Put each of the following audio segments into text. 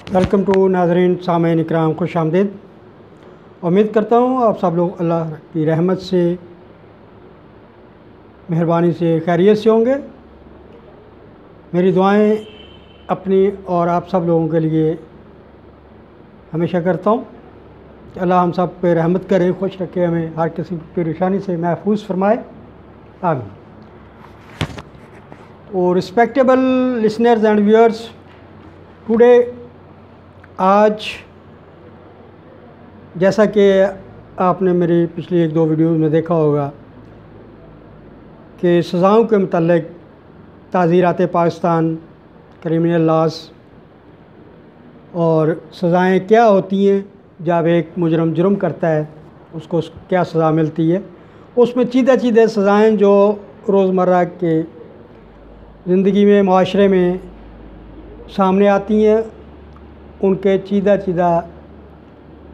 Welcome to नाज़रीन सामईन इकराम, खुश आमदीद। उम्मीद करता हूँ आप सब लोग अल्लाह की रहमत से, मेहरबानी से खैरियत से होंगे। मेरी दुआएं अपनी और आप सब लोगों के लिए हमेशा करता हूँ कि अल्लाह हम सब पे रहमत करें, खुश रखे, हमें हर किसी परेशानी से महफूज फरमाए, आमीन। तो respectable listeners and viewers, today आज जैसा कि आपने मेरी पिछली एक दो वीडियो में देखा होगा कि सज़ाओं के मुतल्लिक़ ताज़ीरात पाकिस्तान, क्रिमिनल लॉज और सज़ाएँ क्या होती हैं जब एक मुजरम जुर्म करता है, उसको क्या सज़ा मिलती है। उसमें चीज़े सज़ाएँ जो रोज़मर्रा के ज़िंदगी में, माशरे में सामने आती हैं, उनके चीदा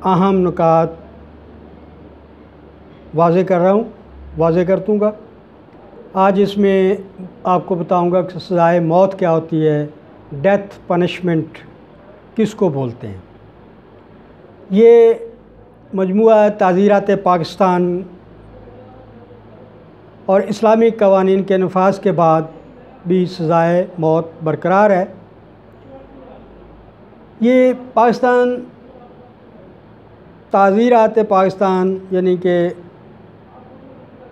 अहम नुकात वाज़े कर रहा हूँ, वाज़े कर दूँगा। आज इसमें आपको बताऊँगा कि सज़ाए मौत क्या होती है, डेथ पनिशमेंट किसको बोलते हैं। ये मजमूआ ताज़ीरात पाकिस्तान और इस्लामी क़वानीन के नफाज के बाद भी सज़ाए मौत बरकरार है। ये पाकिस्तान ताज़ीरात पाकिस्तान यानी कि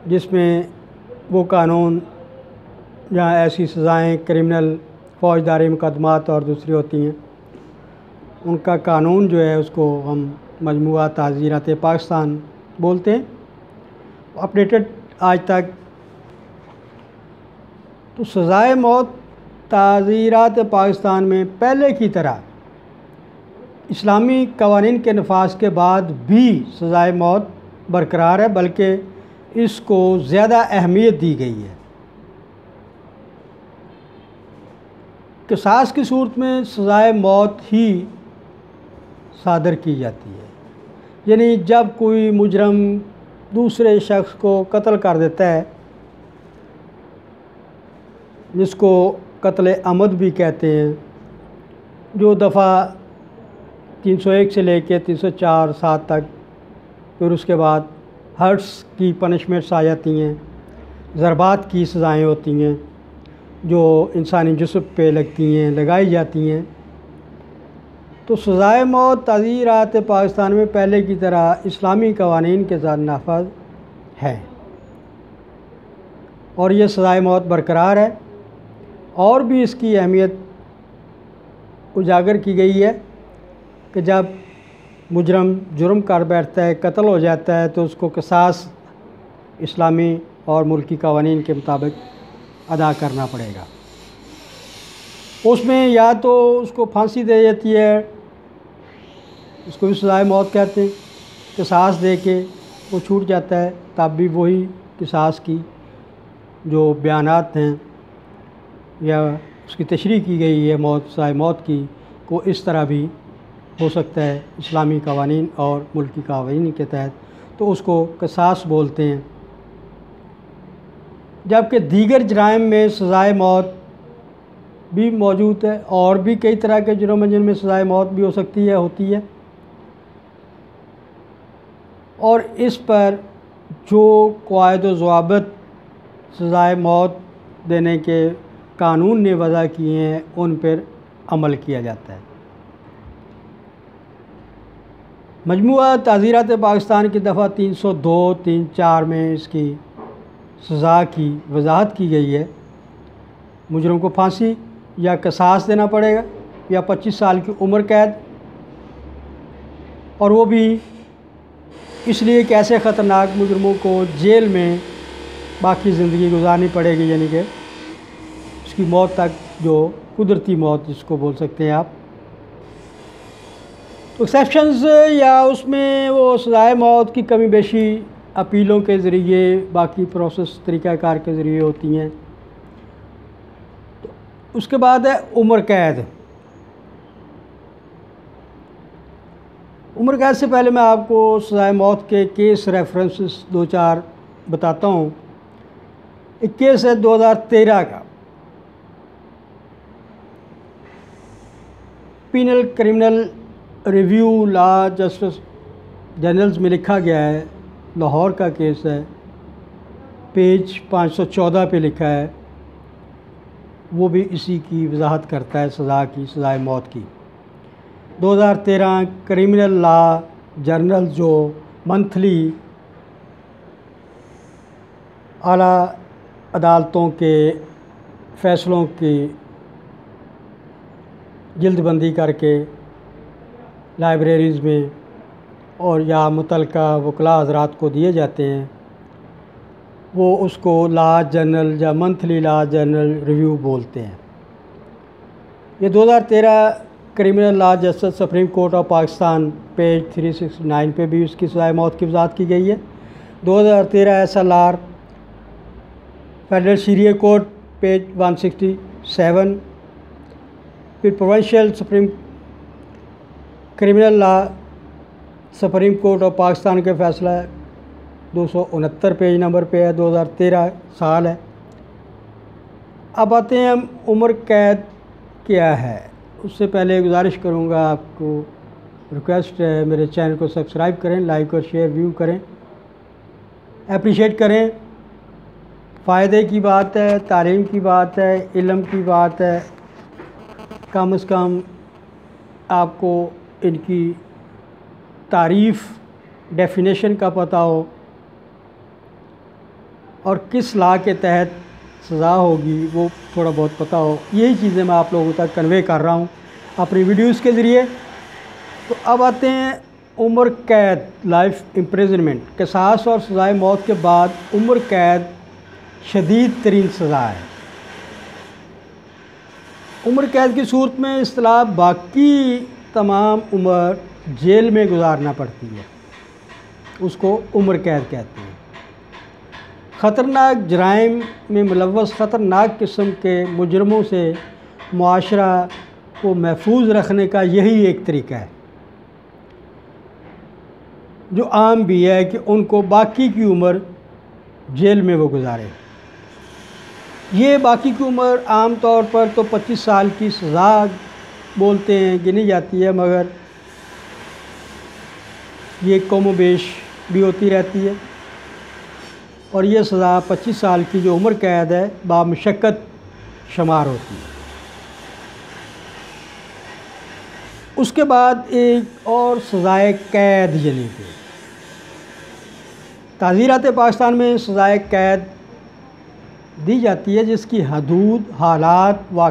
जिसमें वो कानून जहाँ ऐसी सज़ाएँ क्रिमिनल, फ़ौजदारी मुकदमात और दूसरी होती हैं, उनका कानून जो है उसको हम मजमूआ ताज़ीरात पाकिस्तान बोलते हैं। अपडेटेड आज तक तो सज़ाए मौत ताज़ीरात पाकिस्तान में पहले की तरह इस्लामी क़वानीन के नफाज के बाद भी सज़ाए मौत बरकरार है, बल्कि इसको ज़्यादा अहमियत दी गई है। क़िसास की सूरत में सज़ाए मौत ही सादर की जाती है, यानी जब कोई मुजरम दूसरे शख्स को कत्ल कर देता है, जिसको कत्ल अमद भी कहते हैं, जो दफ़ा 301 से लेके 304 7 तक, फिर उसके बाद हर्ट्स की पनिशमेंट्स आ जाती हैं, ज़रबात की सज़ाएँ होती हैं जो इंसानी जिस्म पे लगती हैं, लगाई जाती हैं। तो सज़ाए मौत ताज़ीरात पाकिस्तान में पहले की तरह इस्लामी क़वानीन के साथ नाफज है और ये सज़ाए मौत बरकरार है। और भी इसकी अहमियत उजागर की गई है कि जब मुजरम जुर्म कर बैठता है, कत्ल हो जाता है, तो उसको क़िसास इस्लामी और मुल्की क़वानीन के मुताबिक अदा करना पड़ेगा। उसमें या तो उसको फांसी दे जाती है, उसको भी सज़ाए मौत कहते हैं, क़िसास दे के वो छूट जाता है, तब भी वही क़िसास की जो बयानात हैं या उसकी तशरीह की गई है मौत, सज़ाए मौत की, को इस तरह भी हो सकता है इस्लामी क़वानीन और मुल्की क़वानीन के तहत, तो उसको क़िसास बोलते हैं। जबकि दीगर जराइम में सज़ाए मौत भी मौजूद है और भी कई तरह के जुर्म जिनमें सज़ाए मौत भी हो सकती है, होती है। और इस पर जो क़वायद व ज़वाबित सज़ाए मौत देने के कानून ने वज़ा किए हैं, उन पर अमल किया जाता है। मजमूआ ताज़ीरात पाकिस्तान की दफ़ा 302, 304 में इसकी सज़ा की वजाहत की गई है। मुजरम को फांसी या क़िसास देना पड़ेगा या 25 साल की उम्र कैद, और वो भी इसलिए कि ऐसे ख़तरनाक मुजरमों को जेल में बाकी ज़िंदगी गुजारनी पड़ेगी, यानी कि उसकी मौत तक, जो कुदरती मौत जिसको बोल सकते हैं आप। तो एक्सेप्शंस या उसमें वो सज़ाए मौत की कमी बेशी अपीलों के ज़रिए, बाकी प्रोसेस तरीक़ाकार के ज़रिए होती हैं। तो उसके बाद है उम्र कैद। उम्र कैद से पहले मैं आपको सज़ाए मौत के केस रेफरेंसेस 2-4 बताता हूँ। एक केस है 2013 का, پینل کرمنل ریویو لا جسٹس جرنلز میں لکھا گیا ہے، لاہور کا کیس ہے، پیج 514 پہ لکھا ہے، وہ بھی اسی کی وضاحت کرتا ہے سزائے موت کی۔ 2013 کرمنل لا جرنل جو منتھلی اعلیٰ عدالتوں کے فیصلوں کی جلد بندی کر کے لائبریریز میں اور یا متعلقہ وکلاء حضرات کو دیے جاتے ہیں، وہ اس کو لا جرنل یا منتھلی لا جرنل ریویو بولتے ہیں۔ یہ 2013 criminal law justice supreme court of Pakistan page 369 پہ بھی اس کی سزائے موت کی وضاحت کی گئی ہے۔ 2013 SLR فیڈرل شریعہ کورٹ پیج 167، پھر provincial supreme criminal law supreme court of Pakistan کے فیصلہ 269 پیج نمبر پہ ہے، 2013 سال ہے۔ اب آتے ہیں ہم عمر قید کیا ہے۔ اس سے پہلے گزارش کروں گا، آپ کو ریکویسٹ ہے میرے چینل کو سبسکرائب کریں، لائک اور شیئر ویو کریں، اپریشیٹ کریں۔ فائدے کی بات ہے، تعلیم کی بات ہے، علم کی بات ہے، کم از کم آپ کو ان کی تعریف ڈیفینیشن کا پتہ ہو اور کس لا کے تحت سزا ہوگی وہ تھوڑا بہت پتہ ہو۔ یہی چیزیں میں آپ لوگوں تک کنوے کر رہا ہوں اپنی ویڈیوز کے ذریعے۔ تو اب آتے ہیں عمر قید، لائف امپریزنمنٹ۔ قصاص اور سزائے موت کے بعد عمر قید شدید ترین سزا ہے۔ عمر قید کی صورت میں اصطلاح باقی تمام عمر جیل میں گزارنا پڑتی ہے، اس کو عمر قید کہتے ہیں۔ خطرناک جرائم میں ملوث خطرناک قسم کے مجرموں سے معاشرہ کو محفوظ رکھنے کا یہی ایک طریقہ ہے، جو عام بھی ہے کہ ان کو باقی کی عمر جیل میں وہ گزارے۔ یہ باقی کی عمر عام طور پر تو 25 سال کی سزا بولتے ہیں، گنی جاتی ہے، مگر یہ کم و بیش بھی ہوتی رہتی ہے، اور یہ سزا 25 سال کی جو عمر قید ہے بامشقت شمار ہوتی ہے۔ اس کے بعد ایک اور سزائے قید، یعنی کہ تعزیرات پاکستان میں سزائے قید دی جاتی ہے، جس کی حدود، حالات، واقع